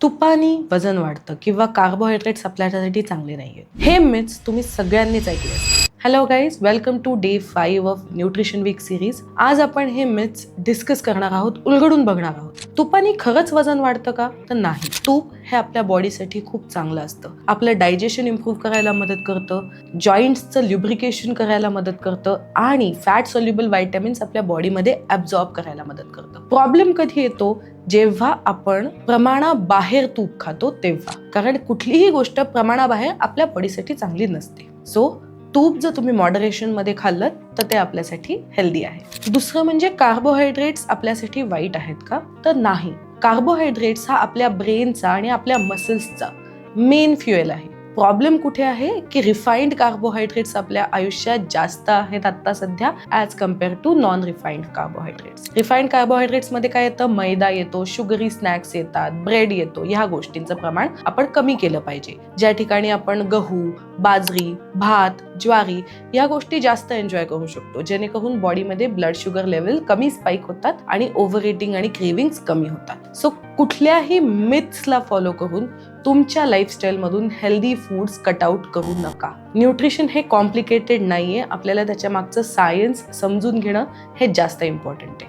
तुपानी वजन वाढतं किंवा कार्बोहायड्रेट्स आपल्यासाठी चांगले नाहीये, हे मिथ्स तुम्ही सगळ्यांनीच ऐकले असतील. Hello guys, welcome to day 5 of nutrition week series. आज आपण हे मिथ्स डिस्कस करणार आहोत, उलगडून बघणार आहोत. तुपानी खरंच वजन वाढतं का? तर नाही. तूप हे आपल्या बॉडीसाठी खूप चांगलं असतं. आपलं डायजेशन इम्प्रूव्ह करायला मदत करतं, जॉईंट्सचं ल्युब्रिकेशन करायला मदत करतं आणि फॅट सोल्युबल व्हायटॅमिन्स आपल्या बॉडीमध्ये ॲब्झॉर्ब करायला मदत करतं. प्रॉब्लेम कधी येतो? जेव्हा आपण प्रमाणाबाहेर तूप खातो तेव्हा. कारण कुठलीही गोष्ट प्रमाणाबाहेर आपल्या बॉडीसाठी चांगली नसते. सो तूप जर तुम्ही मॉडरेशन मध्ये खाल्लं तर ते आपल्यासाठी हेल्दी आहे. दुसरं म्हणजे कार्बोहायड्रेट्स आपल्यासाठी वाईट आहेत का? तर नाही. कार्बोहायड्रेट्स हा आपल्या ब्रेनचा आणि आपल्या मसल्सचा मेन फ्युएल आहे. प्रॉब्लेम कुठे आहे की रिफाइंड कार्बोहायड्रेट्स आपल्या आयुष्यात जास्त आहेत आता सध्या as compared to non refined carbohydrates. Refined carbohydrates मध्ये काय येतं? मैदा येतो, शुगरी स्नॅक्स येतात, ब्रेड येतो. ह्या गोष्टींचं प्रमाण आपण कमी केलं पाहिजे. ज्या ठिकाणी आपण गहू, बाजरी, भात, ज्वारी या गोष्टी जास्त एन्जॉय करू शकतो, जेणेकरून बॉडीमध्ये ब्लड शुगर लेवल कमी स्पाइक होतात आणि ओव्हर इटिंग आणि क्रेव्हिंग्स कमी होतात. सो कुठल्याही मिथ्सला फॉलो करून तुमच्या लाईफस्टाईल मधून हेल्दी फूड्स कट आउट करू नका. न्यूट्रिशन हे कॉम्प्लिकेटेड नाहीये. आपल्याला त्याच्या मागचं सायन्स समजून घेणं हे जास्त इम्पॉर्टंट आहे.